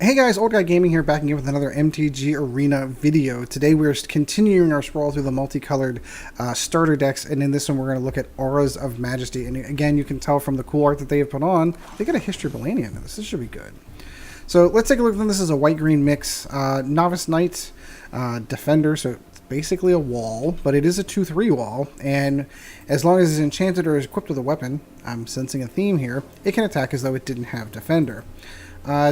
Hey guys, Old Guy Gaming here, back again with another MTG Arena video. Today we're continuing our scroll through the multicolored starter decks, and in this one we're going to look at Auras of Majesty. And again, you can tell from the cool art that they have put on, they got a History of Benalia in this. This should be good. So let's take a look at them. This is a white-green mix. Novice Knight, Defender, so it's basically a wall, but it is a 2/3 wall, and as long as it's enchanted or is equipped with a weapon, I'm sensing a theme here, it can attack as though it didn't have Defender.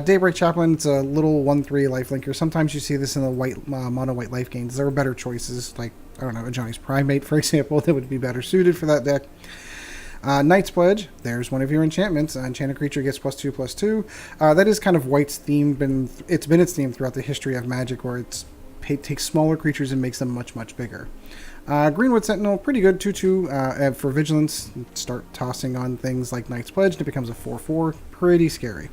Daybreak Chaplain, it's a little 1/3 lifelinker. Sometimes you see this in the white mono white life gains. There are better choices, like, I don't know, Ajani's Primate, for example, that would be better suited for that deck. Knight's Pledge, there's one of your enchantments. Enchanted creature gets +2/+2. That is kind of White's theme. It's been its theme throughout the history of Magic, where it takes smaller creatures and makes them much, much bigger. Greenwood Sentinel, pretty good, 2/2 for Vigilance. Start tossing on things like Knight's Pledge, and it becomes a 4/4. Pretty scary.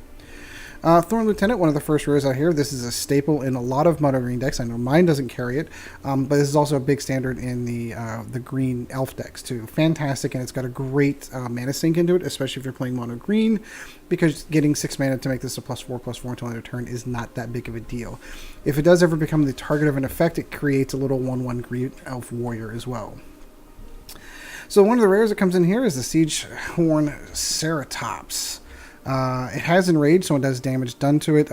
Thorn Lieutenant, one of the first rares out here. This is a staple in a lot of mono green decks. I know mine doesn't carry it, but this is also a big standard in the green elf decks too. Fantastic, and it's got a great mana sink into it, especially if you're playing mono green, because getting 6 mana to make this a +4/+4 until end of turn is not that big of a deal. If it does ever become the target of an effect, it creates a little 1/1 green elf warrior as well. So one of the rares that comes in here is the Siegehorn Ceratops. It has enrage, so it does damage done to it.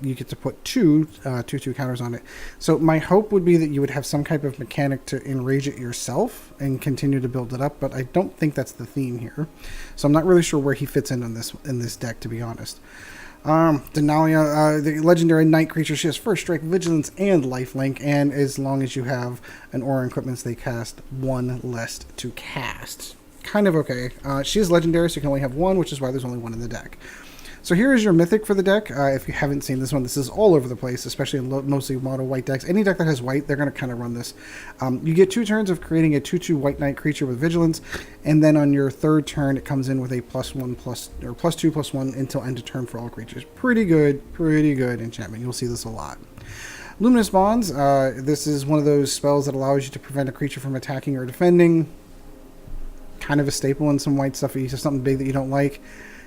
You get to put two 2/2 counters on it. So my hope would be that you would have some type of mechanic to enrage it yourself and continue to build it up, but I don't think that's the theme here. So I'm not really sure where he fits in this deck, to be honest. Benalia, the legendary knight creature, she has first strike, vigilance, and lifelink, and as long as you have an aura equipment, they cast one less to cast. Kind of okay. She is legendary, so you can only have one, which is why there's only one in the deck. So here is your mythic for the deck. If you haven't seen this one, this is all over the place, especially in mostly mono white decks. Any deck that has white, they're going to kind of run this. You get 2 turns of creating a 2/2 white knight creature with vigilance, and then on your 3rd turn, it comes in with a +2/+1 until end of turn for all creatures. Pretty good enchantment. You'll see this a lot. Luminous Bonds. This is one of those spells that allows you to prevent a creature from attacking or defending. Kind of a staple in some white stuff. If you have something big that you don't like,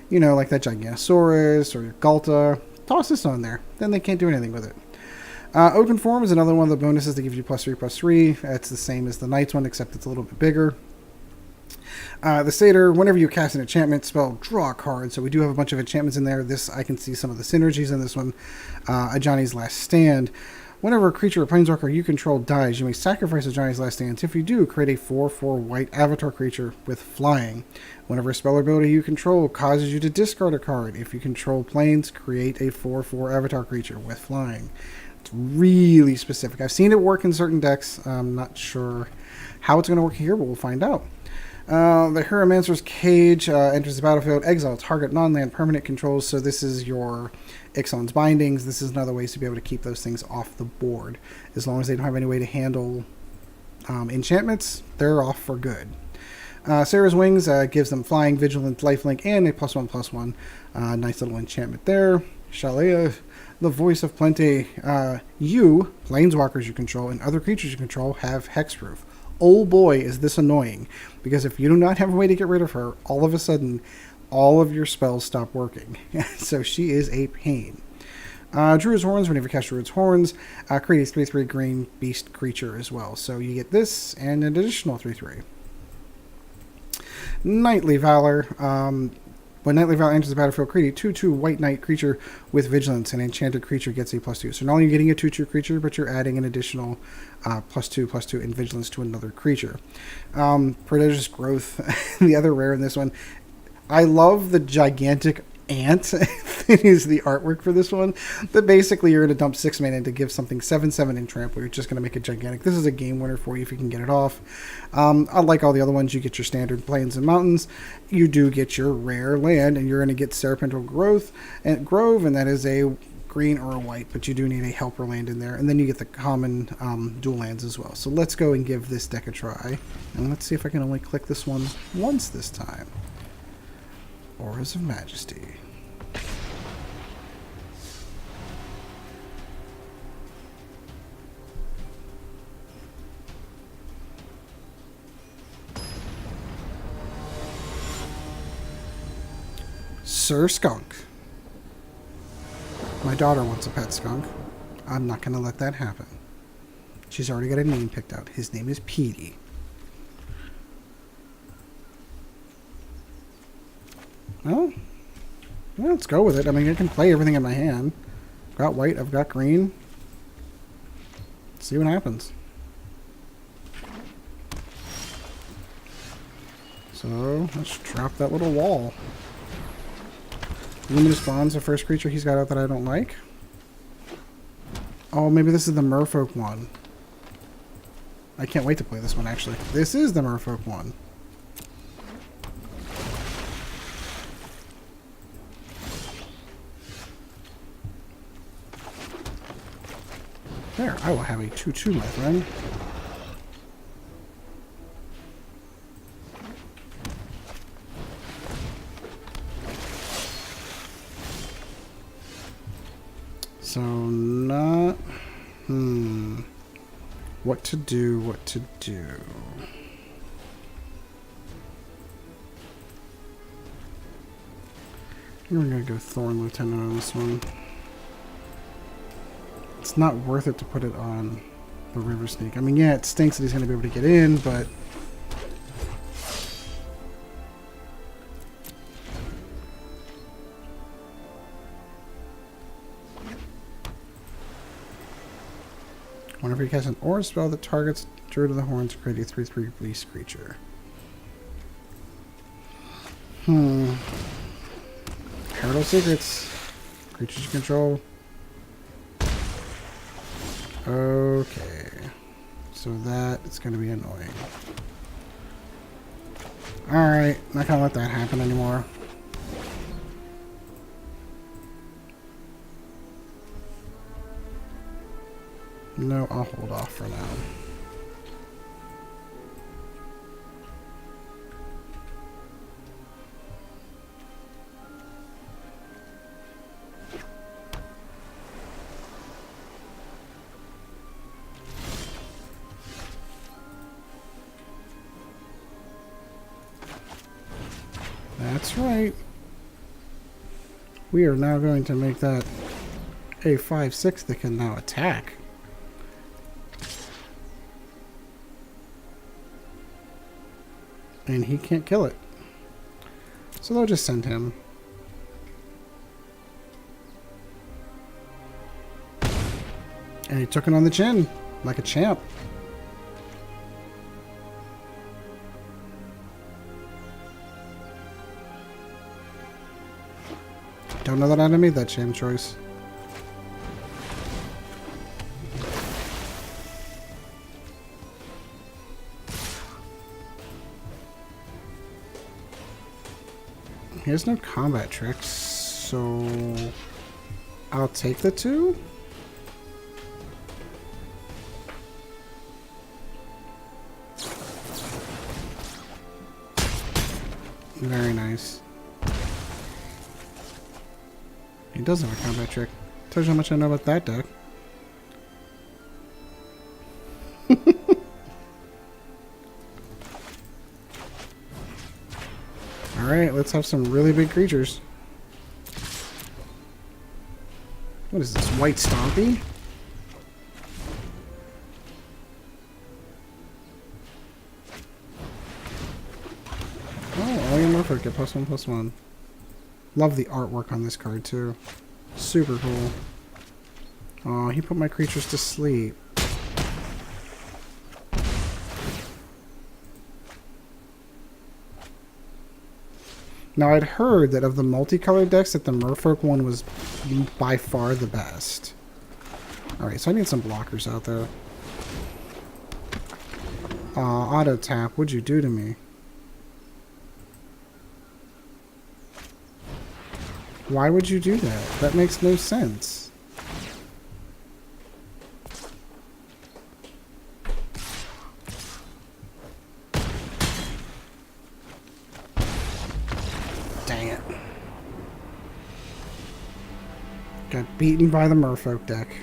you know, like that Gigantosaurus or your Galta, toss this on there. Then they can't do anything with it. Oakenform is another one of the bonuses that gives you +3/+3. It's the same as the Knight's one, except it's a little bit bigger. The Satyr, whenever you cast an enchantment spell, draw a card. So we do have a bunch of enchantments in there. I can see some of the synergies in this one. Ajani's Last Stand. Whenever a creature or planeswalker you control dies, you may sacrifice Ajani's Last Stand. If you do, create a 4/4 white avatar creature with flying. Whenever a spell or ability you control causes you to discard a card, if you control planes, create a 4/4 avatar creature with flying. It's really specific. I've seen it work in certain decks. I'm not sure how it's going to work here, but we'll find out. The Hieromancer's Cage enters the battlefield. Exile target non-land permanent controls. So this is your Ixalan's Bindings. This is another way to be able to keep those things off the board. As long as they don't have any way to handle enchantments, they're off for good. Serra's Wings gives them flying, vigilant, lifelink, and a +1/+1. Nice little enchantment there. Shalai, the Voice of Plenty. You, planeswalkers you control, and other creatures you control have hexproof. Oh boy, is this annoying, because if you do not have a way to get rid of her, all of a sudden, all of your spells stop working. So she is a pain. Druid of Horns, whenever you cast Druid of Horns, create a 3/3 green beast creature as well. So you get this and an additional 3/3. Knightly Valor. When Knightly Valor enters the battlefield, create a 2/2 white knight creature with vigilance. An enchanted creature gets a +2. So not only are you getting a 2/2 creature, but you're adding an additional +2/+2 in vigilance to another creature. Prodigious Growth, the other rare in this one. I love the gigantic ant that is the artwork for this one. But basically, you're going to dump 6 mana to give something 7/7 in trample. You're just going to make it gigantic. This is a game winner for you if you can get it off. Unlike all the other ones, you get your standard plains and mountains. You do get your rare land, and you're going to get Sunpetal Grove, and that is a green or a white, but you do need a helper land in there. And then you get the common dual lands as well. So let's go and give this deck a try. And let's see if I can only click this one once this time. Auras of Majesty. Sir Skunk. My daughter wants a pet skunk. I'm not going to let that happen. She's already got a name picked out. His name is Petey. Well, yeah, let's go with it. I mean, I can play everything in my hand. I've got white, I've got green. Let's see what happens. So, let's drop that little wall. Luminous Bonds, the first creature he's got out that I don't like. Oh, maybe this is the Merfolk one. I can't wait to play this one, actually. This is the Merfolk one. There, I will have a 2/2, my friend. So, not... What to do, what to do. I think we're going to go Thorn Lieutenant on this one. It's not worth it to put it on the River Sneak. I mean, yeah, it stinks that he's going to be able to get in, but... Whenever you cast an aura spell that targets Druid of the Horns, create a 3/3 beast creature. Herald Secrets. Creatures you control. Okay. So that is going to be annoying. Alright, not going to let that happen anymore. No, I'll hold off for now. That's right. We are now going to make that a 5/6 that can now attack. And he can't kill it. So they'll just send him. And he took it on the chin, like a champ. Don't know that I'd have made that champ choice. He has no combat tricks, so I'll take the 2. Very nice. He does have a combat trick. Tells you how much I know about that deck. Alright, let's have some really big creatures. What is this, White Stompy? Oh, all your Merfolk get +1/+1. Love the artwork on this card too. Super cool. Oh, he put my creatures to sleep. Now, I'd heard that of the multicolored decks that the Merfolk one was by far the best. Alright, so I need some blockers out there. Auto tap, what'd you do to me? Why would you do that? That makes no sense. Dang it. Got beaten by the Merfolk deck.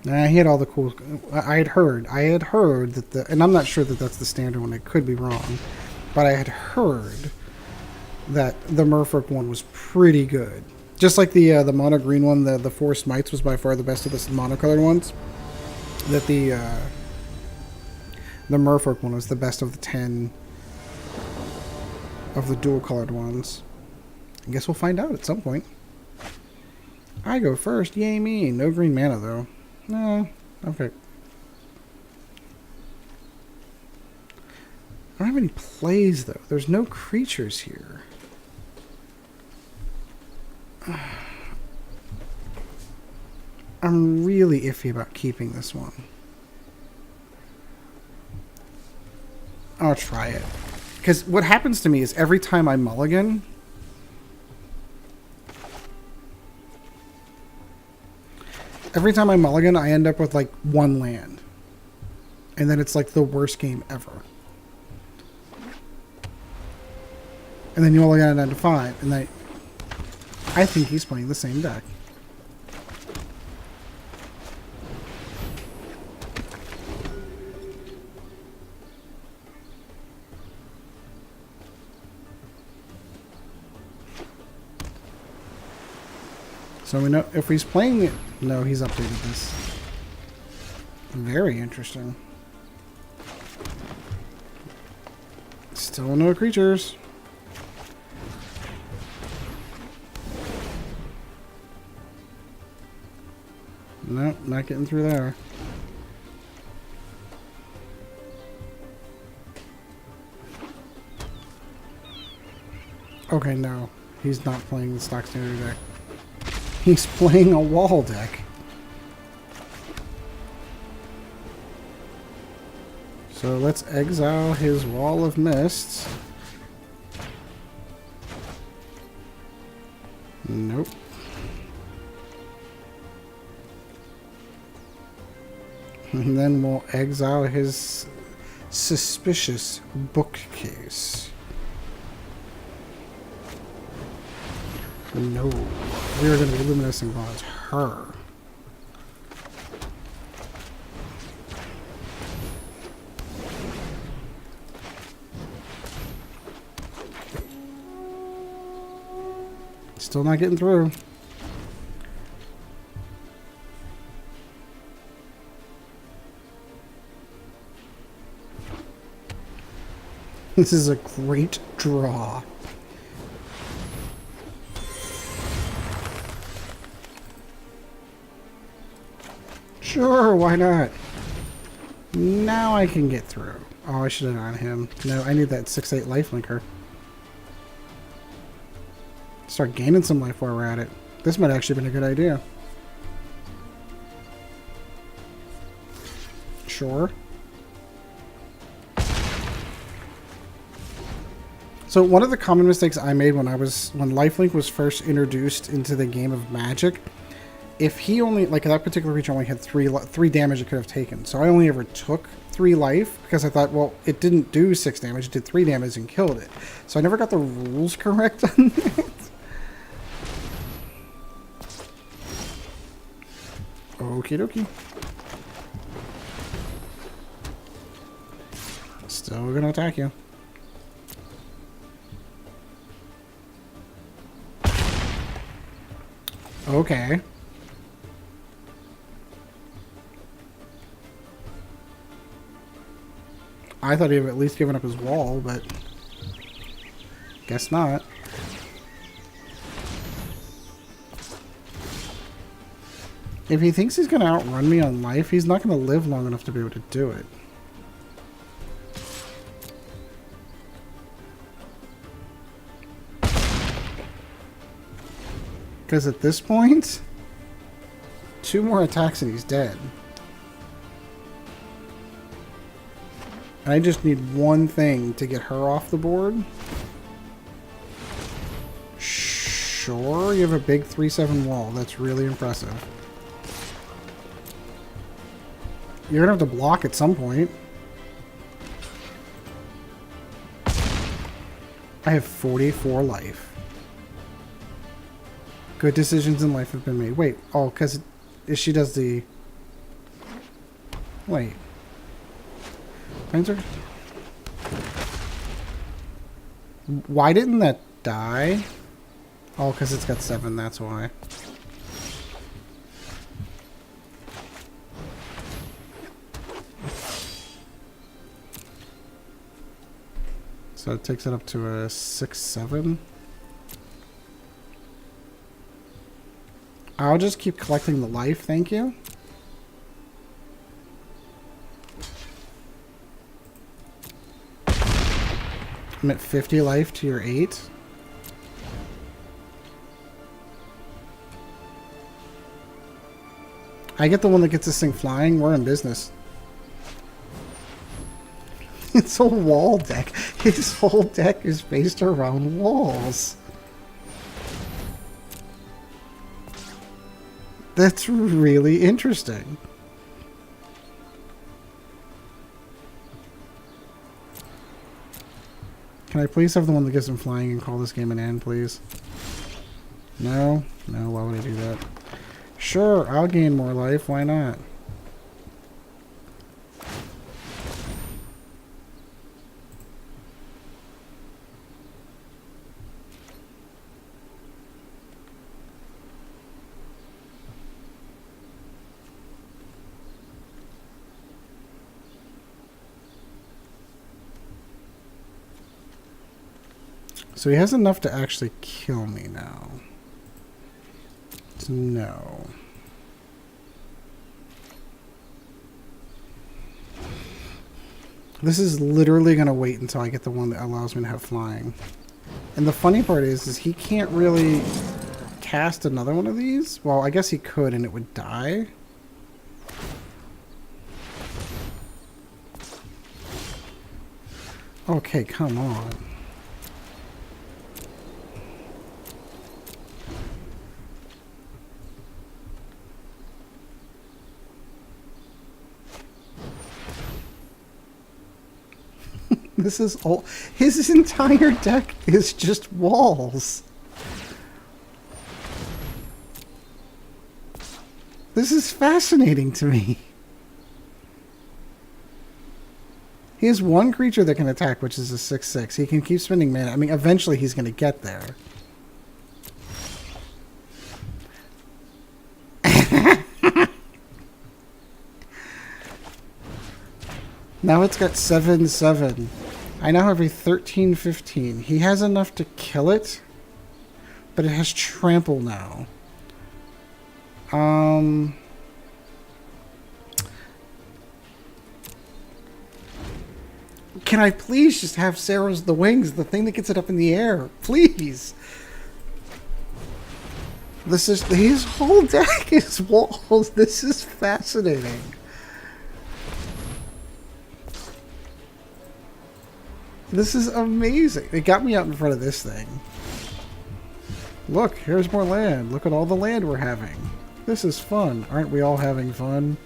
Nah, he had all the cool... I had heard that the... And I'm not sure that that's the standard one. I could be wrong. But I had heard that the Merfolk one was pretty good. Just like the mono green one, the Four Smites was by far the best of the monocolored ones. That the Merfolk one was the best of the 10 of the dual colored ones. I guess we'll find out at some point. I go first, yay me. No green mana though. No, okay. I don't have any plays though. There's no creatures here. I'm really iffy about keeping this one. I'll try it. Because what happens to me is every time I mulligan, I end up with like one land. And then it's like the worst game ever. And then you only got it down to 5. And I think he's playing the same deck. So we know if he's playing it. No, he's updated this. Very interesting. Still no creatures. Nope, not getting through there. Okay, no. He's not playing the stock standard deck. He's playing a wall deck. So let's exile his Wall of Mists. Nope. And then we'll exile his suspicious bookcase. No. We're going to be Luminous Bonds her. Still not getting through. This is a great draw. Sure, why not? Now I can get through. Oh, I should have on him. No, I need that 6/8 lifelinker. Start gaining some life while we're at it. This might actually been a good idea. Sure. So one of the common mistakes I made when lifelink was first introduced into the game of Magic, if he only, like that particular creature only had three damage it could have taken. So I only ever took 3 life because I thought, well, it didn't do 6 damage, it did 3 damage and killed it. So I never got the rules correct on that. Okie dokie. Still gonna attack you. Okay. I thought he'd have at least given up his wall, but guess not. If he thinks he's going to outrun me on life, he's not going to live long enough to be able to do it. Because at this point, 2 more attacks and he's dead. I just need one thing to get her off the board. Sure, you have a big 3/7 wall. That's really impressive. You're going to have to block at some point. I have 44 life. Good decisions in life have been made. Wait, oh, because she does the... Wait. Answer? Why didn't that die. Oh, because it's got 7, that's why. So it takes it up to a 6/7. I'll just keep collecting the life, thank you. I'm at 50 life to your 8. I get the one that gets this thing flying. We're in business. It's a wall deck. His whole deck is based around walls. That's really interesting. Can I please have the one that gives him flying and call this game an end, please? No? No, why would I do that? Sure, I'll gain more life. Why not? So he has enough to actually kill me now. No. This is literally going to wait until I get the one that allows me to have flying. And the funny part is he can't really cast another one of these. Well, I guess he could and it would die. Okay, come on. This is all. His entire deck is just walls. This is fascinating to me. He has one creature that can attack, which is a 6/6. He can keep spending mana. I mean, eventually he's going to get there. Now it's got 7/7. I now have a 13/15. He has enough to kill it, but it has trample now. Can I please just have Serra's the wings, the thing that gets it up in the air? Please. This is his whole deck is walls. This is fascinating. This is amazing. It got me out in front of this thing. Look, here's more land. Look at all the land we're having. This is fun. Aren't we all having fun?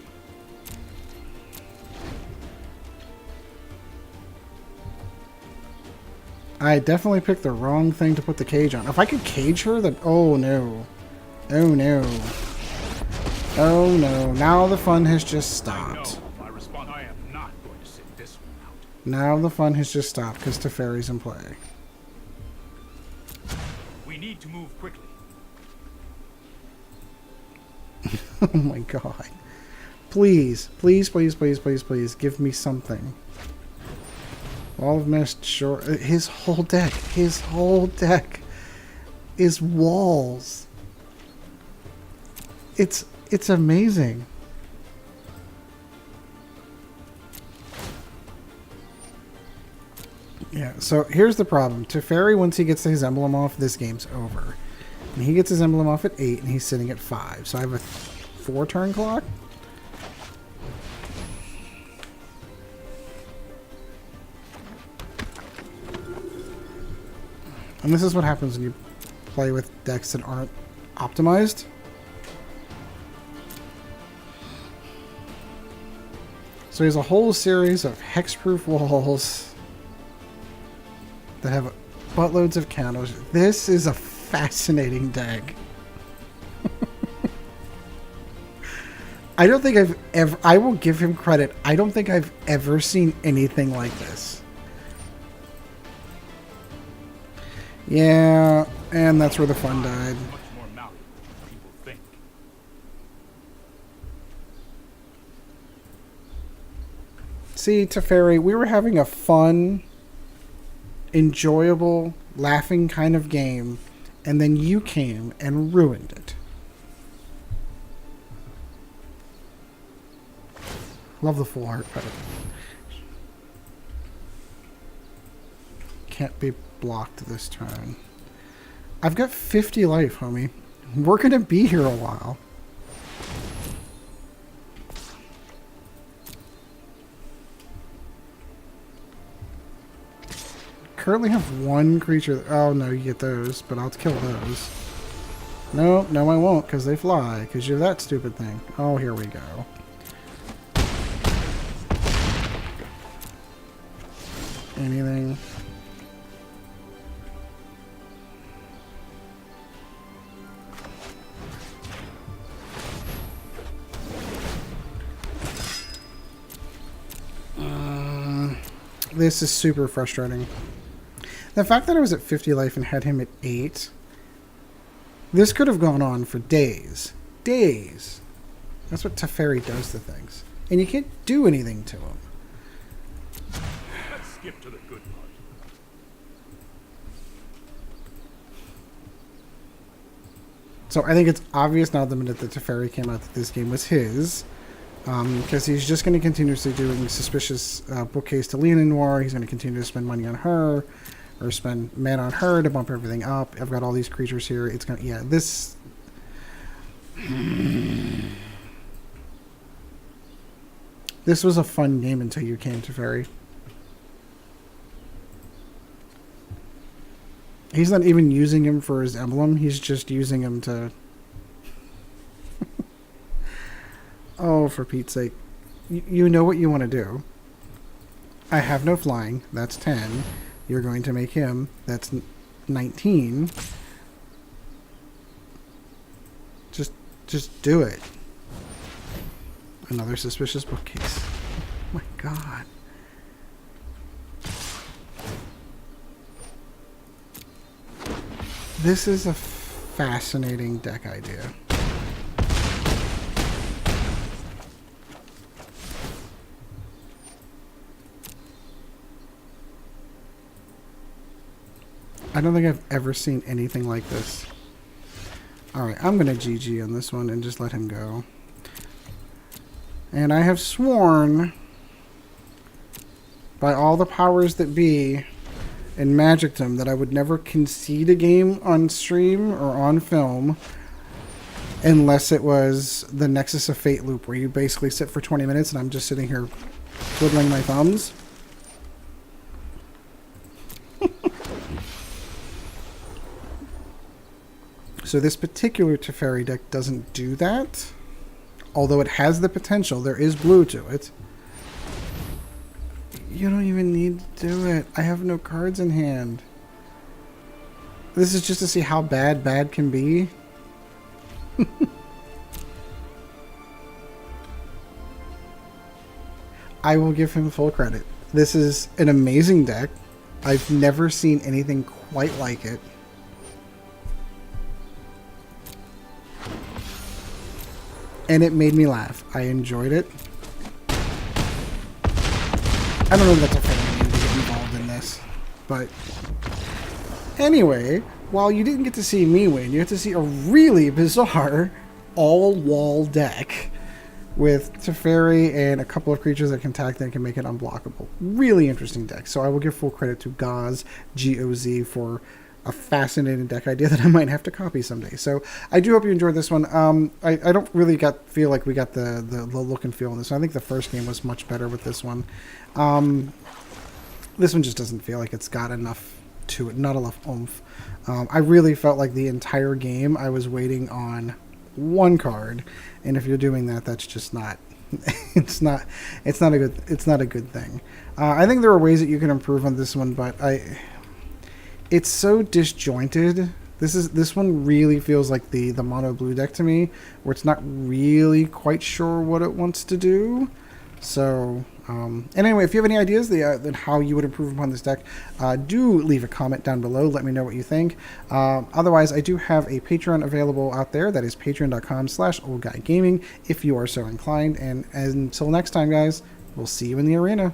I definitely picked the wrong thing to put the cage on. If I could cage her, then... Oh, no. Oh, no. Oh, no. Now the fun has just stopped. Now the fun has just stopped because Teferi's in play. We need to move quickly. Oh my god. Please, please, please, please, please, please, give me something. Wall of Mist, sure. His whole deck is walls. It's amazing. Yeah, so here's the problem. Teferi, once he gets his emblem off, this game's over. And he gets his emblem off at 8, and he's sitting at 5. So I have a 4-turn clock. And this is what happens when you play with decks that aren't optimized. So he has a whole series of hexproof walls that have buttloads of counters. This is a fascinating deck. I don't think I've ever... I will give him credit. I don't think I've ever seen anything like this. Yeah, and that's where the fun died. Much more malleable than people think. See, Teferi, we were having a fun, enjoyable, laughing kind of game, and then you came and ruined it. Love the full art, but can't be blocked this turn. I've got 50 life, homie. We're gonna be here a while. Currently have one creature. Oh no, you get those, but I'll kill those. No, I won't, because they fly, because you're that stupid thing. Oh, here we go. Anything? This is super frustrating. The fact that I was at 50 life and had him at 8, this could have gone on for days. Days. That's what Teferi does to things. And you can't do anything to him. Let's skip to the good part. So I think it's obvious now the minute that Teferi came out that this game was his. Because he's just going to continuously doing suspicious bookcase to Leonin Noir. He's going to continue to spend money on her. Or spend mana on her to bump everything up. I've got all these creatures here. It's going to... Yeah, this... This was a fun game until you came, Teferi. He's not even using him for his emblem. He's just using him to... Oh, for Pete's sake. You know what you want to do. I have no flying. That's 10. You're going to make him. That's 19. Just do it. Another suspicious bookcase. Oh my god. This is a fascinating deck idea. I don't think I've ever seen anything like this. Alright, I'm going to GG on this one and just let him go. And I have sworn by all the powers that be in Magicdom that I would never concede a game on stream or on film unless it was the Nexus of Fate loop where you basically sit for 20 minutes and I'm just sitting here twiddling my thumbs. So this particular Teferi deck doesn't do that. Although it has the potential. There is blue to it. You don't even need to do it. I have no cards in hand. This is just to see how bad can be. I will give him full credit. This is an amazing deck. I've never seen anything quite like it. And it made me laugh. I enjoyed it. I don't know if that's a fair name to get involved in this. But anyway, while you didn't get to see me win, you got to see a really bizarre all-wall deck with Teferi and a couple of creatures that can attack that can make it unblockable. Really interesting deck. So I will give full credit to Goz, G-O-Z, for a fascinating deck idea that I might have to copy someday. So I do hope you enjoyed this one. I don't really feel like we got the look and feel in this one. I think the first game was much better with this one. This one just doesn't feel like it's got enough to it, not enough oomph. I really felt like the entire game I was waiting on one card, and if you're doing that, that's just not it's not a good thing. I think there are ways that you can improve on this one, but it's so disjointed. This one really feels like the mono blue deck to me, where it's not really quite sure what it wants to do. So And anyway, if you have any ideas then how you would improve upon this deck, do leave a comment down below. Let me know what you think. Otherwise, I do have a Patreon available out there. That is patreon.com/oldguygaming if you are so inclined. And until next time, guys, we'll see you in the arena.